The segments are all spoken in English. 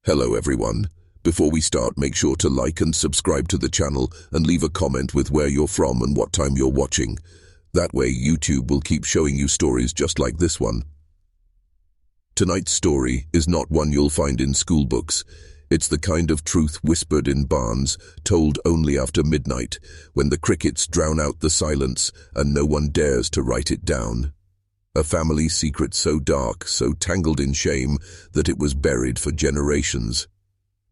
Hello everyone. Before we start, make sure to like and subscribe to the channel and leave a comment with where you're from and what time you're watching. That way YouTube will keep showing you stories just like this one. Tonight's story is not one you'll find in school books. It's the kind of truth whispered in barns, told only after midnight, when the crickets drown out the silence and no one dares to write it down. A family secret so dark, so tangled in shame, that it was buried for generations.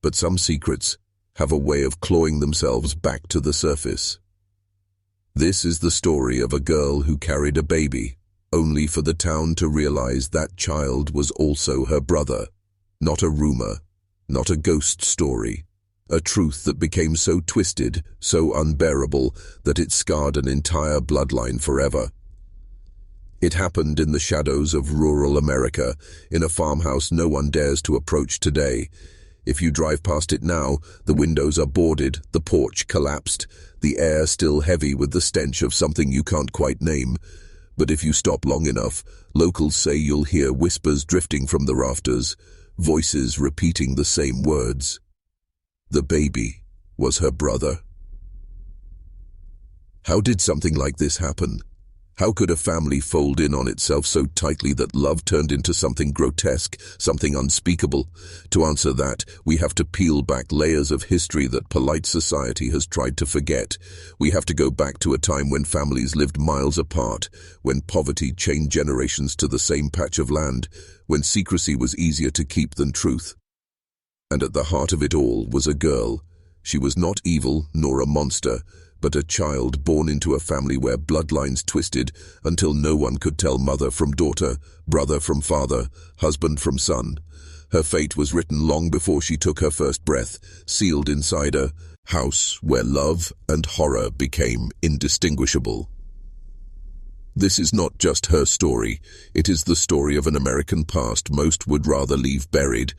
But some secrets have a way of clawing themselves back to the surface. This is the story of a girl who carried a baby, only for the town to realize that child was also her brother. Not a rumor, not a ghost story. A truth that became so twisted, so unbearable, that it scarred an entire bloodline forever. It happened in the shadows of rural America, in a farmhouse no one dares to approach today. If you drive past it now, the windows are boarded, the porch collapsed, the air still heavy with the stench of something you can't quite name. But if you stop long enough, locals say you'll hear whispers drifting from the rafters, voices repeating the same words. The baby was her brother. How did something like this happen? How could a family fold in on itself so tightly that love turned into something grotesque, something unspeakable? To answer that, we have to peel back layers of history that polite society has tried to forget. We have to go back to a time when families lived miles apart, when poverty chained generations to the same patch of land, when secrecy was easier to keep than truth. And at the heart of it all was a girl. She was not evil nor a monster, but a child born into a family where bloodlines twisted until no one could tell mother from daughter, brother from father, husband from son. Her fate was written long before she took her first breath, sealed inside a house where love and horror became indistinguishable. This is not just her story, it is the story of an American past most would rather leave buried.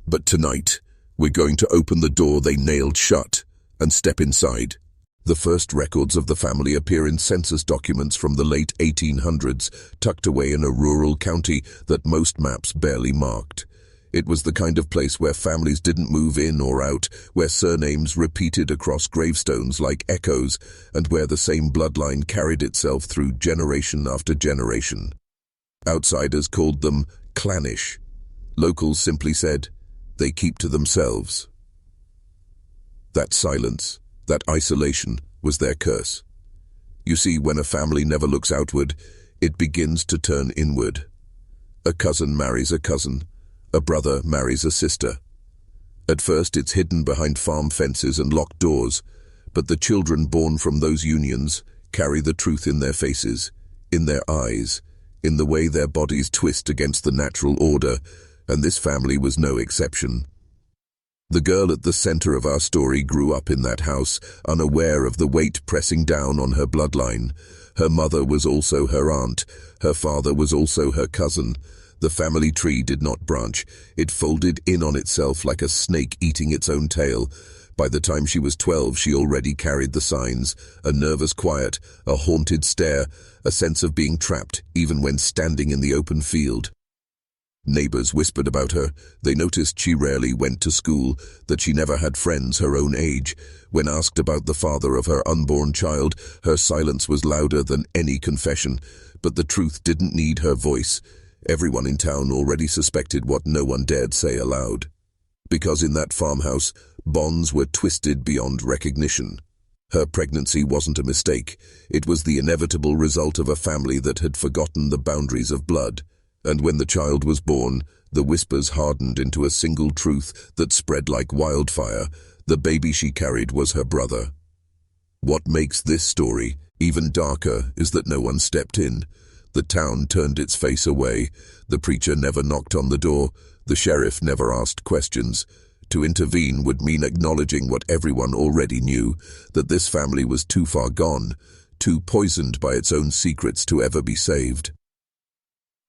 But tonight, we're going to open the door they nailed shut and step inside. The first records of the family appear in census documents from the late 1800s, tucked away in a rural county that most maps barely marked. It was the kind of place where families didn't move in or out, where surnames repeated across gravestones like echoes, and where the same bloodline carried itself through generation after generation. Outsiders called them clannish. Locals simply said, they keep to themselves. That silence, that isolation, was their curse. You see, when a family never looks outward, it begins to turn inward. A cousin marries a cousin. A brother marries a sister. At first it's hidden behind farm fences and locked doors, but the children born from those unions carry the truth in their faces, in their eyes, in the way their bodies twist against the natural order, and this family was no exception. The girl at the center of our story grew up in that house, unaware of the weight pressing down on her bloodline. Her mother was also her aunt. Her father was also her cousin. The family tree did not branch. It folded in on itself like a snake eating its own tail. By the time she was 12, she already carried the signs: a nervous quiet, a haunted stare, a sense of being trapped even when standing in the open field. Neighbors whispered about her. They noticed she rarely went to school, that she never had friends her own age. When asked about the father of her unborn child, her silence was louder than any confession. But the truth didn't need her voice. Everyone in town already suspected what no one dared say aloud. Because in that farmhouse, bonds were twisted beyond recognition. Her pregnancy wasn't a mistake. It was the inevitable result of a family that had forgotten the boundaries of blood. And when the child was born, the whispers hardened into a single truth that spread like wildfire. The baby she carried was her brother. What makes this story even darker is that no one stepped in. The town turned its face away. The preacher never knocked on the door. The sheriff never asked questions. To intervene would mean acknowledging what everyone already knew, that this family was too far gone, too poisoned by its own secrets to ever be saved.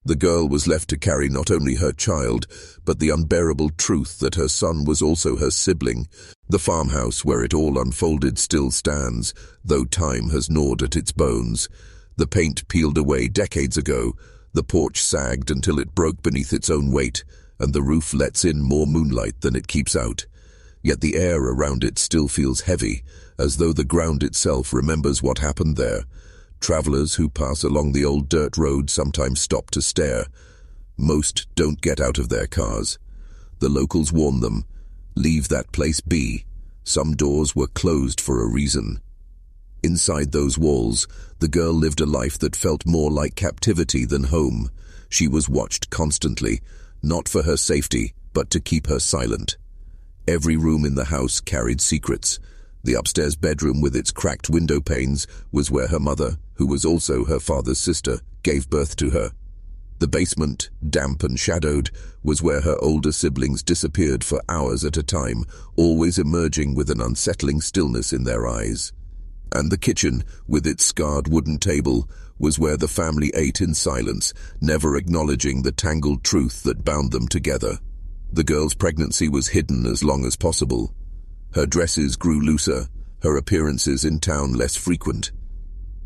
The girl was left to carry not only her child, but the unbearable truth that her son was also her sibling. The farmhouse where it all unfolded still stands, though time has gnawed at its bones. The paint peeled away decades ago. The porch sagged until it broke beneath its own weight, and the roof lets in more moonlight than it keeps out. Yet the air around it still feels heavy, as though the ground itself remembers what happened there. Travelers who pass along the old dirt road sometimes stop to stare. Most don't get out of their cars. The locals warn them, "Leave that place be." Some doors were closed for a reason. Inside those walls, the girl lived a life that felt more like captivity than home. She was watched constantly, not for her safety, but to keep her silent. Every room in the house carried secrets. The upstairs bedroom with its cracked window panes was where her mother, who was also her father's sister, gave birth to her. The basement, damp and shadowed, was where her older siblings disappeared for hours at a time, always emerging with an unsettling stillness in their eyes. And the kitchen, with its scarred wooden table, was where the family ate in silence, never acknowledging the tangled truth that bound them together. The girl's pregnancy was hidden as long as possible. Her dresses grew looser, her appearances in town less frequent.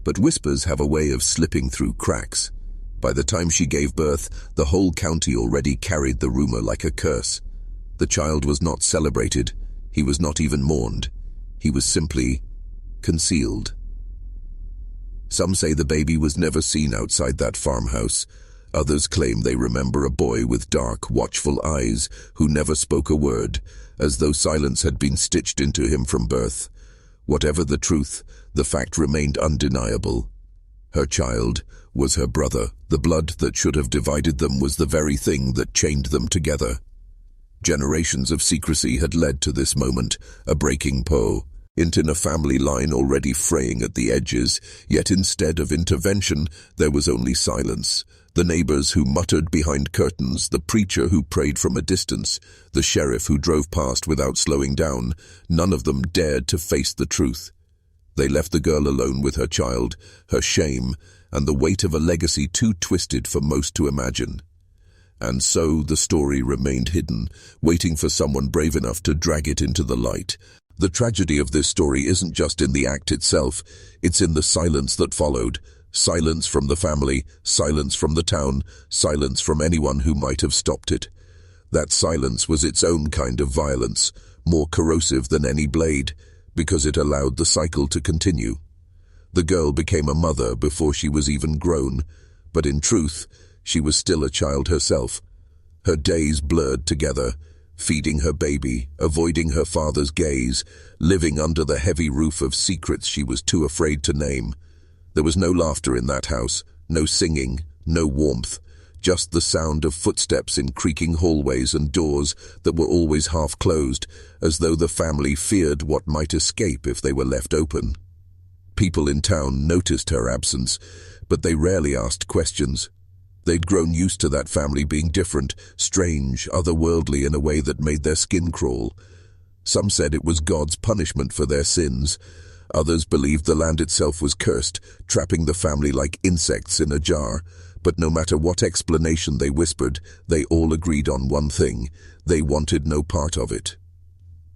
But whispers have a way of slipping through cracks. By the time she gave birth, the whole county already carried the rumor like a curse. The child was not celebrated. He was not even mourned. He was simply concealed. Some say the baby was never seen outside that farmhouse. Others claim they remember a boy with dark, watchful eyes who never spoke a word, as though silence had been stitched into him from birth. Whatever the truth, the fact remained undeniable. Her child was her brother. The blood that should have divided them was the very thing that chained them together. Generations of secrecy had led to this moment, a breaking point in a family line already fraying at the edges, yet instead of intervention, there was only silence. The neighbors who muttered behind curtains, the preacher who prayed from a distance, the sheriff who drove past without slowing down, none of them dared to face the truth. They left the girl alone with her child, her shame, and the weight of a legacy too twisted for most to imagine. And so the story remained hidden, waiting for someone brave enough to drag it into the light. The tragedy of this story isn't just in the act itself, it's in the silence that followed. Silence from the family, silence from the town, silence from anyone who might have stopped it. That silence was its own kind of violence, more corrosive than any blade, because it allowed the cycle to continue. The girl became a mother before she was even grown, but in truth, she was still a child herself. Her days blurred together, feeding her baby, avoiding her father's gaze, living under the heavy roof of secrets she was too afraid to name. There was no laughter in that house, no singing, no warmth, just the sound of footsteps in creaking hallways and doors that were always half closed, as though the family feared what might escape if they were left open. People in town noticed her absence, but they rarely asked questions. They'd grown used to that family being different, strange, otherworldly in a way that made their skin crawl. Some said it was God's punishment for their sins. Others believed the land itself was cursed, trapping the family like insects in a jar. But no matter what explanation they whispered, they all agreed on one thing: they wanted no part of it.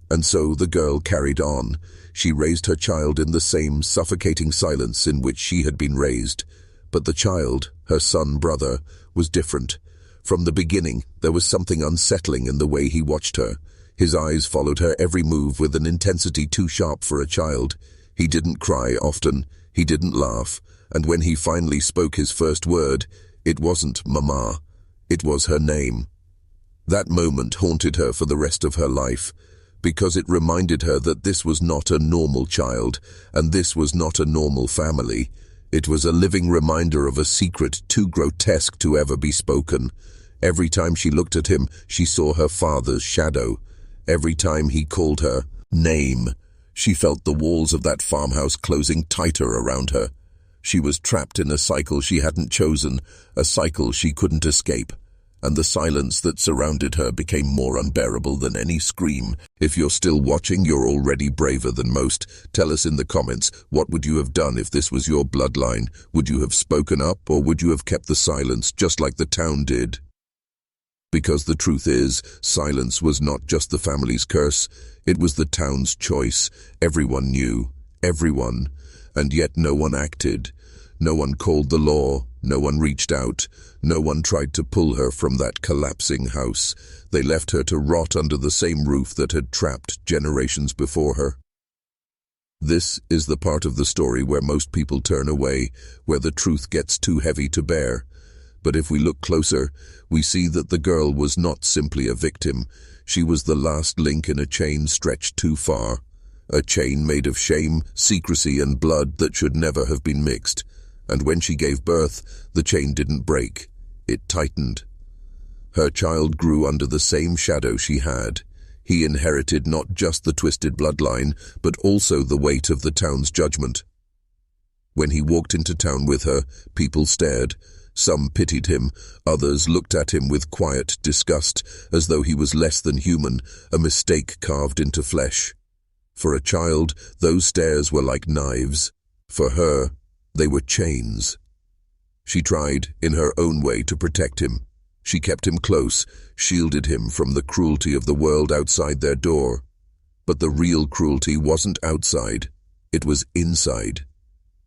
And so the girl carried on. She raised her child in the same suffocating silence in which she had been raised. But the child, her son-brother, was different. From the beginning, there was something unsettling in the way he watched her. His eyes followed her every move with an intensity too sharp for a child. He didn't cry often, he didn't laugh, and when he finally spoke his first word, it wasn't Mama, it was her name. That moment haunted her for the rest of her life, because it reminded her that this was not a normal child, and this was not a normal family. It was a living reminder of a secret too grotesque to ever be spoken. Every time she looked at him, she saw her father's shadow. Every time he called her name, she felt the walls of that farmhouse closing tighter around her. She was trapped in a cycle she hadn't chosen, a cycle she couldn't escape. And the silence that surrounded her became more unbearable than any scream. If you're still watching, you're already braver than most. Tell us in the comments, what would you have done if this was your bloodline? Would you have spoken up, or would you have kept the silence, just like the town did? Because the truth is, silence was not just the family's curse, it was the town's choice. Everyone knew, everyone, and yet no one acted. No one called the law, no one reached out, no one tried to pull her from that collapsing house. They left her to rot under the same roof that had trapped generations before her. This is the part of the story where most people turn away, where the truth gets too heavy to bear. But if we look closer, we see that the girl was not simply a victim. She was the last link in a chain stretched too far. A chain made of shame, secrecy, and blood that should never have been mixed. And when she gave birth, the chain didn't break. It tightened. Her child grew under the same shadow she had. He inherited not just the twisted bloodline, but also the weight of the town's judgment. When he walked into town with her, people stared. Some pitied him, others looked at him with quiet disgust, as though he was less than human, a mistake carved into flesh. For a child, those stares were like knives. For her, they were chains. She tried, in her own way, to protect him. She kept him close, shielded him from the cruelty of the world outside their door. But the real cruelty wasn't outside. It was inside.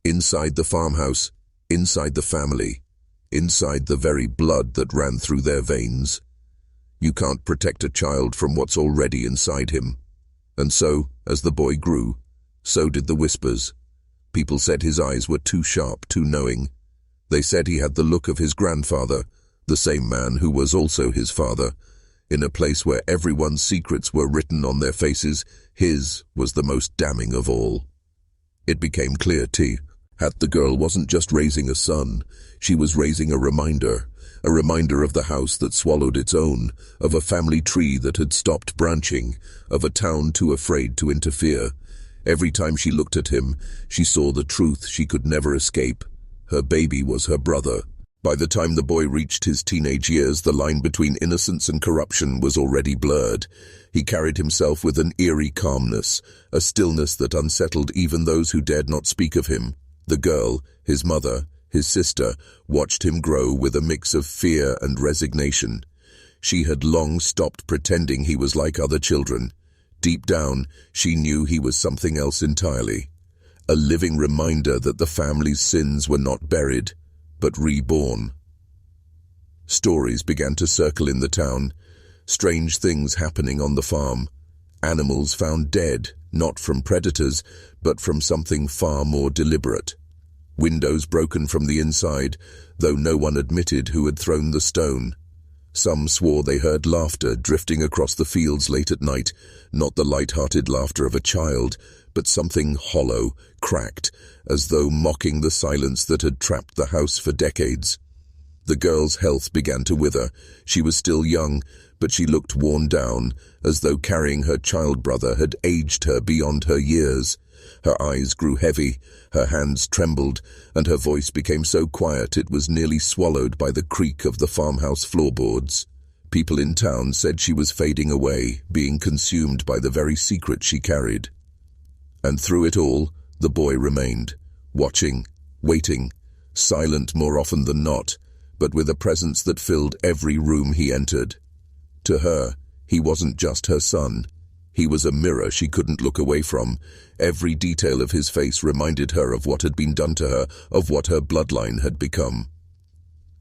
Inside the farmhouse, inside the family, inside the very blood that ran through their veins. You can't protect a child from what's already inside him. And so, as the boy grew, so did the whispers. People said his eyes were too sharp, too knowing. They said he had the look of his grandfather, the same man who was also his father. In a place where everyone's secrets were written on their faces, his was the most damning of all. It became clear, that the girl wasn't just raising a son, she was raising a reminder of the house that swallowed its own, of a family tree that had stopped branching, of a town too afraid to interfere. Every time she looked at him, she saw the truth she could never escape. Her baby was her brother. By the time the boy reached his teenage years, the line between innocence and corruption was already blurred. He carried himself with an eerie calmness, a stillness that unsettled even those who dared not speak of him. The girl, his mother, his sister, watched him grow with a mix of fear and resignation. She had long stopped pretending he was like other children. Deep down, she knew he was something else entirely. A living reminder that the family's sins were not buried, but reborn. Stories began to circle in the town, strange things happening on the farm. Animals found dead, not from predators, but from something far more deliberate. Windows broken from the inside, though no one admitted who had thrown the stone. Some swore they heard laughter drifting across the fields late at night, not the light-hearted laughter of a child, but something hollow, cracked, as though mocking the silence that had trapped the house for decades. The girl's health began to wither. She was still young, but she looked worn down, as though carrying her child brother had aged her beyond her years. Her eyes grew heavy, her hands trembled, and her voice became so quiet it was nearly swallowed by the creak of the farmhouse floorboards. People in town said she was fading away, being consumed by the very secret she carried. And through it all, the boy remained, watching, waiting, silent more often than not, but with a presence that filled every room he entered. To her, he wasn't just her son. He was a mirror she couldn't look away from. Every detail of his face reminded her of what had been done to her, of what her bloodline had become.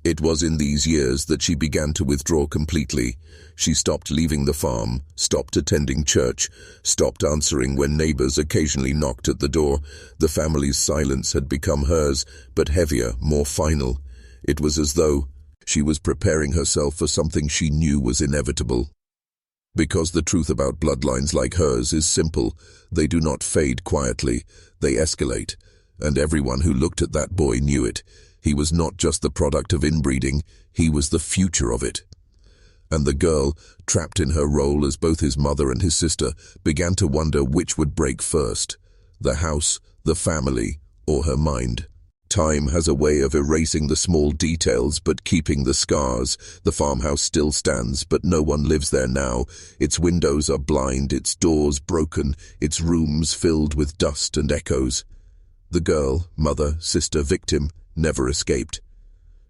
It was in these years that she began to withdraw completely. She stopped leaving the farm, stopped attending church, stopped answering when neighbors occasionally knocked at the door. The family's silence had become hers, but heavier, more final. It was as though she was preparing herself for something she knew was inevitable. Because the truth about bloodlines like hers is simple, they do not fade quietly, they escalate. And everyone who looked at that boy knew it. He was not just the product of inbreeding, he was the future of it. And the girl, trapped in her role as both his mother and his sister, began to wonder which would break first, the house, the family, or her mind. Time has a way of erasing the small details but keeping the scars. The farmhouse still stands, but no one lives there now. Its windows are blind, its doors broken, its rooms filled with dust and echoes. The girl, mother, sister, victim, never escaped.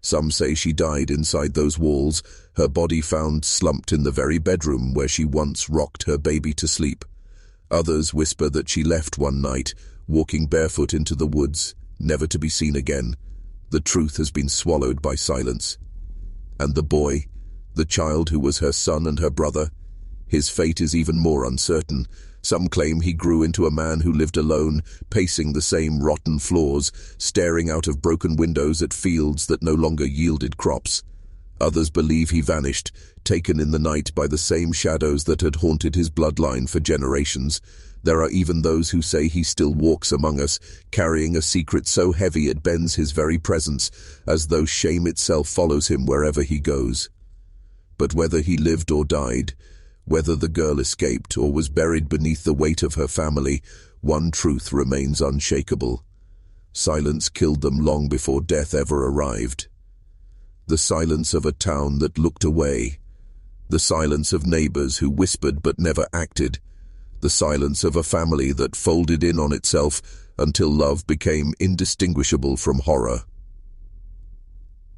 Some say she died inside those walls, her body found slumped in the very bedroom where she once rocked her baby to sleep. Others whisper that she left one night, walking barefoot into the woods, never to be seen again, The truth has been swallowed by silence. And the boy, the child who was her son and her brother, his fate is even more uncertain. Some claim he grew into a man who lived alone, pacing the same rotten floors, staring out of broken windows at fields that no longer yielded crops. Others believe he vanished, taken in the night by the same shadows that had haunted his bloodline for generations. There are even those who say he still walks among us, carrying a secret so heavy it bends his very presence, as though shame itself follows him wherever he goes. But whether he lived or died, whether the girl escaped or was buried beneath the weight of her family, one truth remains unshakable. Silence killed them long before death ever arrived. The silence of a town that looked away. The silence of neighbors who whispered but never acted. The silence of a family that folded in on itself until love became indistinguishable from horror.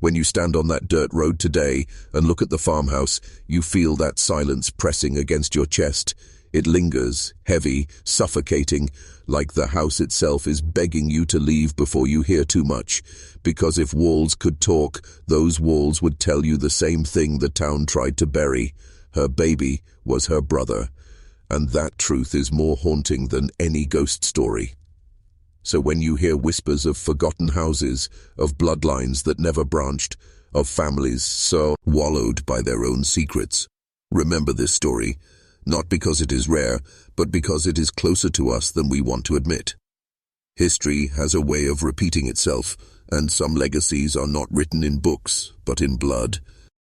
When you stand on that dirt road today and look at the farmhouse, you feel that silence pressing against your chest. It lingers, heavy, suffocating, like the house itself is begging you to leave before you hear too much. Because if walls could talk, those walls would tell you the same thing the town tried to bury. Her baby was her brother, and that truth is more haunting than any ghost story. So when you hear whispers of forgotten houses, of bloodlines that never branched, of families so wallowed by their own secrets, remember this story, not because it is rare, but because it is closer to us than we want to admit. History has a way of repeating itself, and some legacies are not written in books, but in blood.